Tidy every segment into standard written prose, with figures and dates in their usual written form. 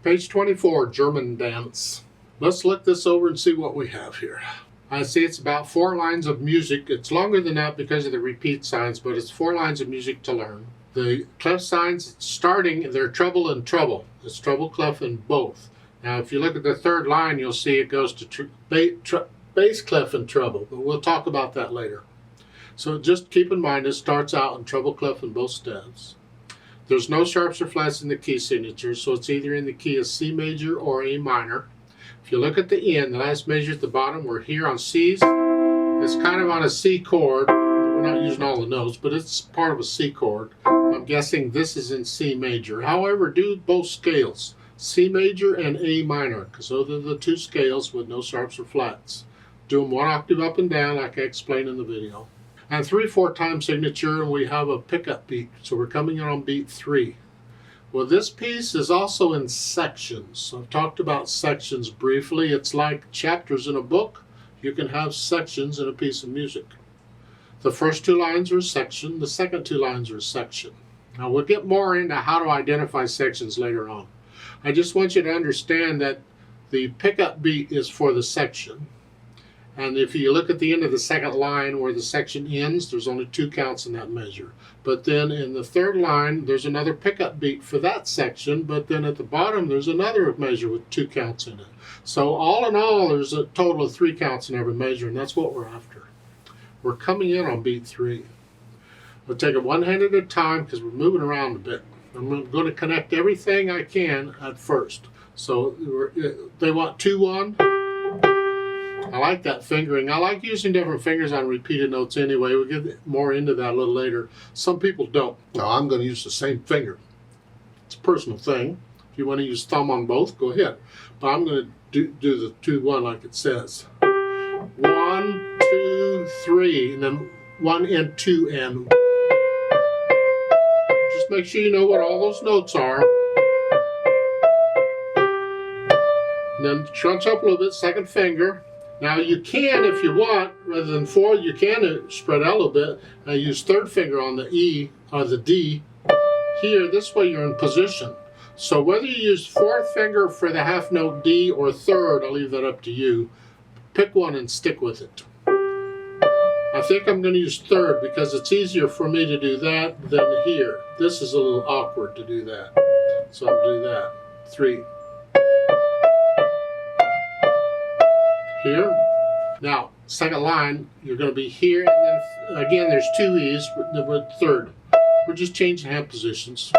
Page 24, German dance. Let's look this over and see what we have here. I see it's about 4 lines of music. It's longer than that because of the repeat signs, but it's 4 lines of music to learn. The clef signs starting, they're treble and treble. It's treble, clef, and both. Now, if you look at the third line, you'll see it goes to bass, clef, and treble, but we'll talk about that later. So just keep in mind, it starts out in treble, clef, and both stems. There's no sharps or flats in the key signature, so it's either in the key of C major or A minor. If you look at the end, the last measure at the bottom, we're here on C's. It's kind of on a C chord. We're not using all the notes, but it's part of a C chord. I'm guessing this is in C major. However, do both scales, C major and A minor, because those are the 2 scales with no sharps or flats. Do them 1 octave up and down like I explained in the video. And 3/4 time signature, and we have a pickup beat. So we're coming in on beat 3. Well, this piece is also in sections. I've talked about sections briefly. It's like chapters in a book. You can have sections in a piece of music. The first 2 lines are a section. The second 2 lines are a section. Now, we'll get more into how to identify sections later on. I just want you to understand that the pickup beat is for the section. And if you look at the end of the second line where the section ends, there's only 2 counts in that measure. But then in the third line, there's another pickup beat for that section, but then at the bottom, there's another measure with 2 counts in it. So all in all, there's a total of 3 counts in every measure, and that's what we're after. We're coming in on beat 3. We'll take it 1 hand at a time because we're moving around a bit. I'm going to connect everything I can at first. So they want 2-1. I like that fingering. I like using different fingers on repeated notes anyway. We'll get more into that a little later. Some people don't. No, I'm going to use the same finger. It's a personal thing. If you want to use thumb on both, go ahead. But I'm going to do the 2-1 like it says. 1, 2, 3, and then 1 and 2 and. Just make sure you know what all those notes are. And then crunch up a little bit, second finger. Now you can, if you want, rather than 4, you can spread out a little bit and use third finger on the E or the D. Here, this way you're in position. So whether you use 4th finger for the half note D or 3rd, I'll leave that up to you. Pick one and stick with it. I think I'm going to use 3rd because it's easier for me to do that than here. This is a little awkward to do that. So I'll do that. 3. Here. Now, second line, you're going to be here, and then again, there's 2 E's with 3rd. We're just changing hand positions.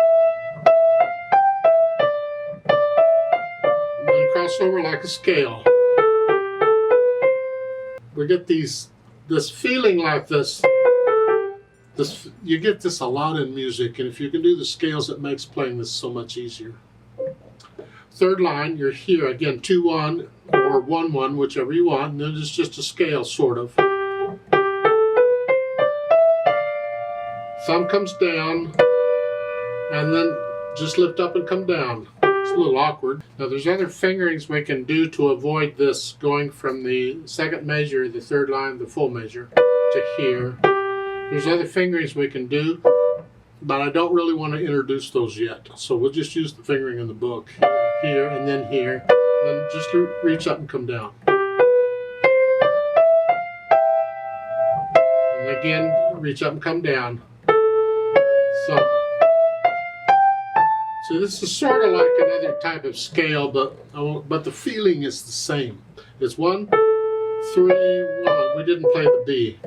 And then cross over like a scale. We get this feeling like this. You get this a lot in music, and if you can do the scales, it makes playing this so much easier. Third line, you're here again, 2-1 or 1-1, whichever you want, and then it's just a scale, sort of. Thumb comes down, and then just lift up and come down. It's a little awkward. Now, there's other fingerings we can do to avoid this going from the second measure, the third line, the full measure, to here. There's other fingerings we can do, but I don't really want to introduce those yet. So we'll just use the fingering in the book. Here, and then here. Then just reach up and come down. And again, reach up and come down. So this is sort of like another type of scale, but the feeling is the same. It's 1, 3, 1. We didn't play the B.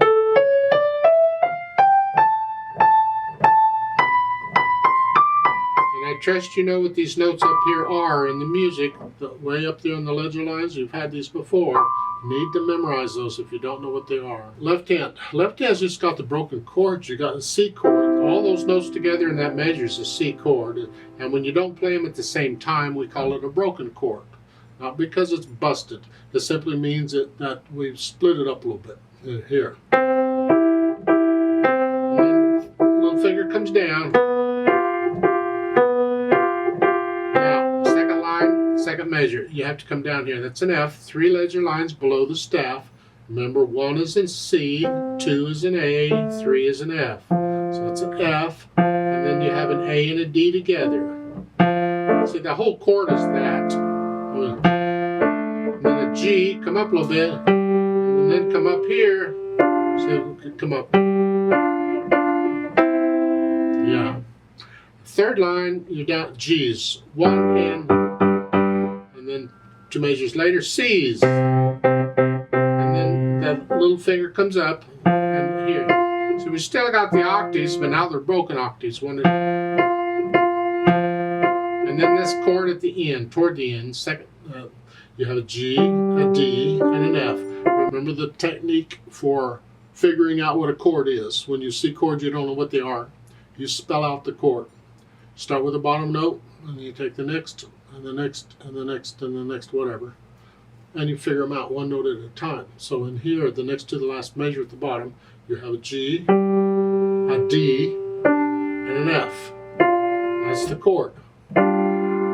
I trust you know what these notes up here are in the music, way up there on the ledger lines. You've had these before. You need to memorize those if you don't know what they are. Left hand. Left hand's just got the broken chords. You got a C chord. All those notes together in that measure is a C chord. And when you don't play them at the same time, we call it a broken chord. Not because it's busted. It simply means that we've split it up a little bit. Here. And then little finger comes down. Second measure, you have to come down here. That's an F, 3 ledger lines below the staff. Remember, 1 is in C, 2 is in A, 3 is in F. So it's an F, and then you have an A and a D together. See, the whole chord is that. And then a G, come up a little bit, and then come up here. See, we could come up. Yeah. Third line, you're down G's. 1 and then 2 measures later, C's. And then that little finger comes up and here. So we still got the octaves, but now they're broken octaves. And then this chord at the end, toward the end, second, you have a G, a D, and an F. Remember the technique for figuring out what a chord is. When you see chords you don't know what they are, you spell out the chord. Start with the bottom note, and you take the next, and the next, and the next, and the next, whatever. And you figure them out one note at a time. So in here, the next to the last measure at the bottom, you have a G, a D, and an F. That's the chord.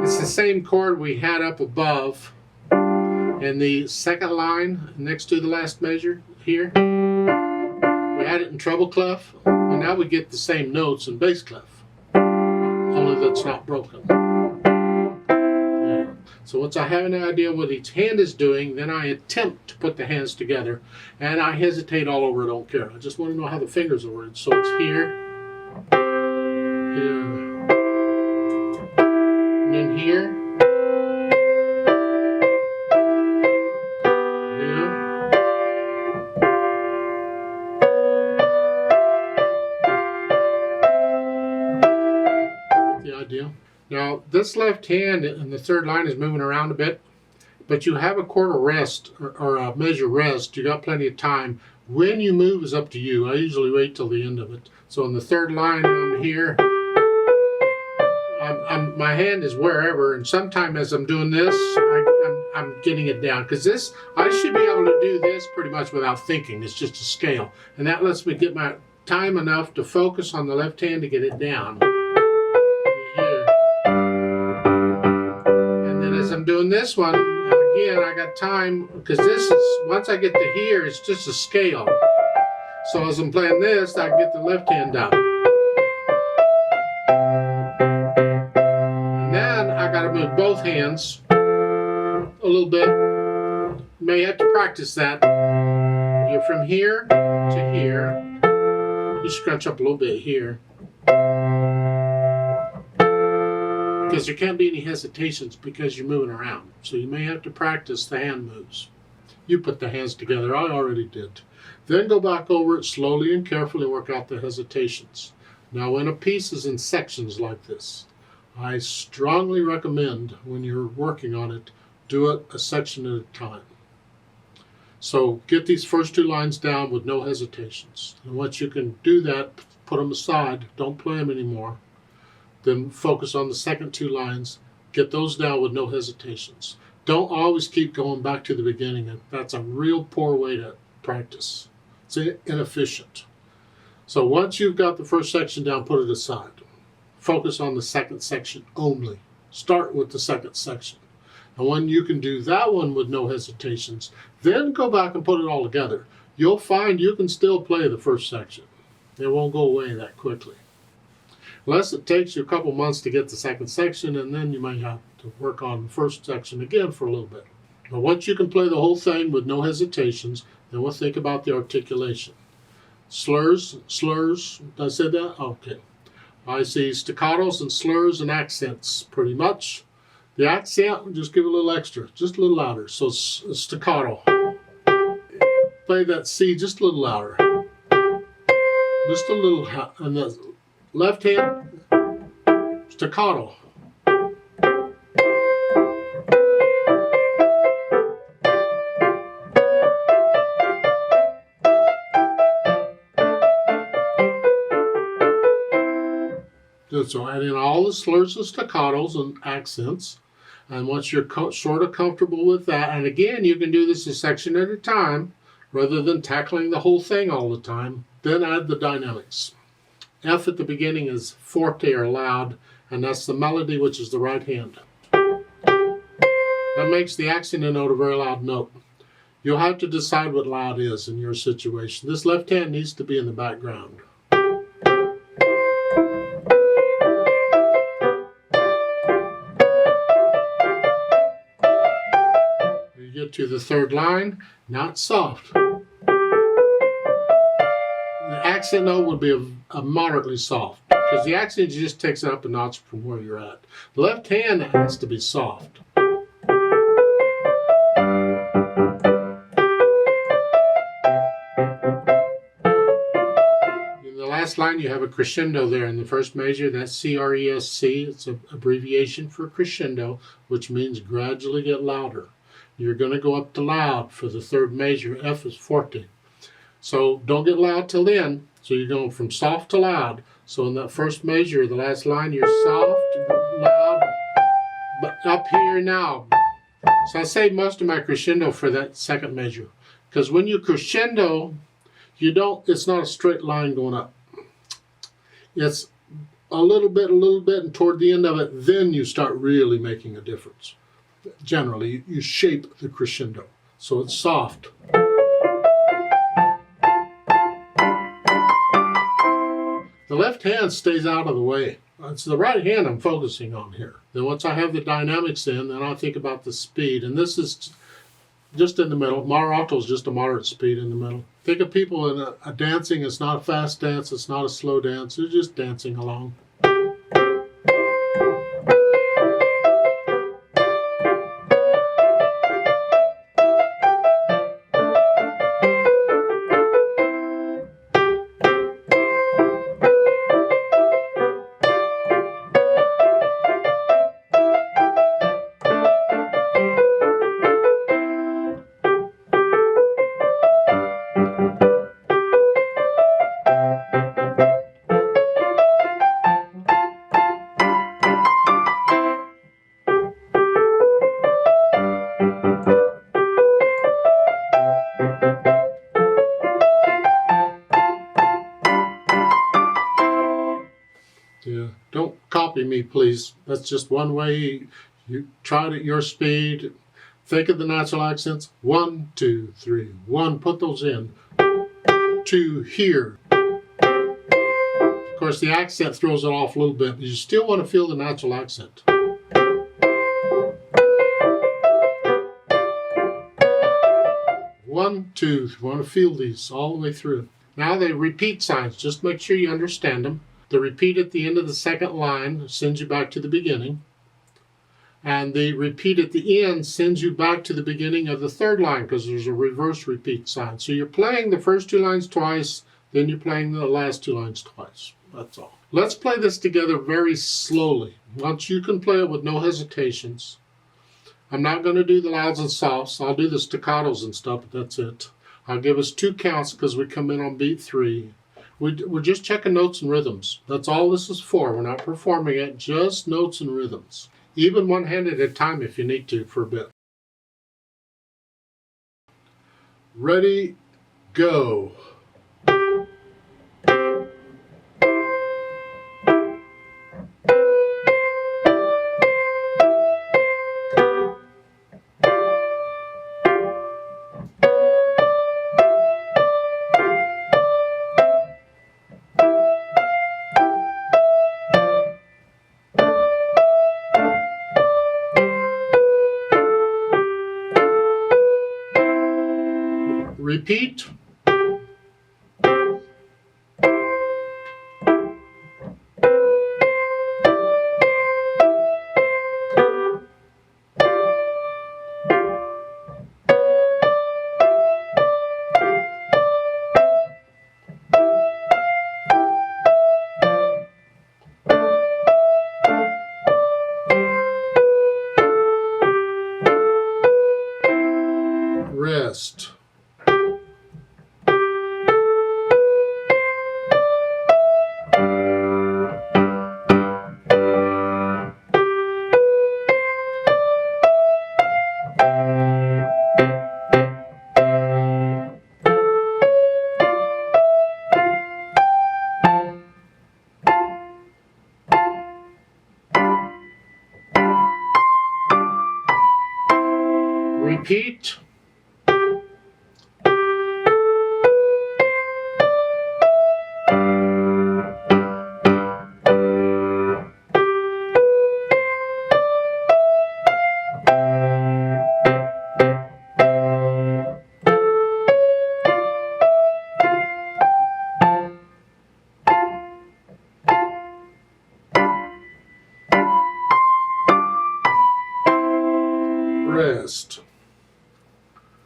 It's the same chord we had up above in the second line next to the last measure here. We had it in treble clef, and now we get the same notes in bass clef. Only that's not broken. Yeah. So once I have an idea what each hand is doing, then I attempt to put the hands together, and I hesitate all over, I don't care. I just want to know how the fingers are worded. So it's here, here, and then here, here, the idea. Now this left hand in the third line is moving around a bit, but you have a quarter rest or a measure rest. You got plenty of time. When you move is up to you. I usually wait till the end of it. So in the third line, I'm here. My hand is wherever, and sometime as I'm doing this, I'm getting it down. Because this, I should be able to do this pretty much without thinking. It's just a scale. And that lets me get my time enough to focus on the left hand to get it down. Here. And then as I'm doing this one, again, I got time, because this is, once I get to here, it's just a scale. So as I'm playing this, I get the left hand down. And then I got to move both hands a little bit. You may have to practice that. You're from here to here. You scrunch up a little bit here. Because there can't be any hesitations because you're moving around. So you may have to practice the hand moves. You put the hands together. I already did. Then go back over it slowly and carefully and work out the hesitations. Now when a piece is in sections like this, I strongly recommend when you're working on it, do it a section at a time. So get these first 2 lines down with no hesitations. And once you can do that, put them aside. Don't play them anymore. Then focus on the second 2 lines. Get those down with no hesitations. Don't always keep going back to the beginning. That's a real poor way to practice. It's inefficient. So once you've got the first section down, put it aside. Focus on the second section only. Start with the second section. And when you can do that one with no hesitations, then go back and put it all together. You'll find you can still play the first section. It won't go away that quickly. Unless it takes you a couple months to get the second section, and then you might have to work on the first section again for a little bit. But once you can play the whole thing with no hesitations, then we'll think about the articulation. Slurs, did I say that? Okay. I see staccatos and slurs and accents pretty much. The accent, just give it a little extra, just a little louder. So staccato. Play that C just a little louder. Just a little, and the left hand, staccato. So add in all the slurs and staccatos and accents. And once you're sort of comfortable with that, and again, you can do this a section at a time, rather than tackling the whole thing all the time, then add the dynamics. F at the beginning is forte or loud, and that's the melody, which is the right hand. That makes the accent note a very loud note. You'll have to decide what loud is in your situation. This left hand needs to be in the background. get to the third line, not soft. The accent note would be a moderately soft, because the accent just takes it up a notch from where you're at. The left hand has to be soft. Last line, you have a crescendo there in the first measure. That's C-R-E-S-C. It's an abbreviation for crescendo, which means gradually get louder. You're going to go up to loud for the third measure. F is forte. So don't get loud till then. So you're going from soft to loud. So in that first measure, the last line, you're soft, loud, but up here now. So I save most of my crescendo for that second measure. Because when you crescendo, it's not a straight line going up. It's a little bit, and toward the end of it, then you start really making a difference. Generally, you shape the crescendo, so it's soft. The left hand stays out of the way. It's the right hand I'm focusing on here. Then once I have the dynamics in, then I think about the speed, and this is just in the middle. Moderato is just a moderate speed in the middle. Think of people in a dancing. It's not a fast dance. It's not a slow dance. They're just dancing along. Yeah, don't copy me, please. That's just one way. You try it at your speed. Think of the natural accents. 1, 2, 3, 1. Put those in. 2 here. Of course, the accent throws it off a little bit, but you still want to feel the natural accent. One, two. You want to feel these all the way through. Now the repeat signs. Just make sure you understand them. The repeat at the end of the second line sends you back to the beginning. And the repeat at the end sends you back to the beginning of the third line because there's a reverse repeat sign. So you're playing the first 2 lines twice, then you're playing the last 2 lines twice. That's all. Let's play this together very slowly. Once you can play it with no hesitations. I'm not going to do the louds and softs. I'll do the staccatos and stuff, but that's it. I'll give us 2 counts because we come in on beat 3. We're just checking notes and rhythms. That's all this is for. We're not performing it, just notes and rhythms. Even one hand at a time if you need to for a bit. Ready, go. Repeat. Rest. Repeat. rest.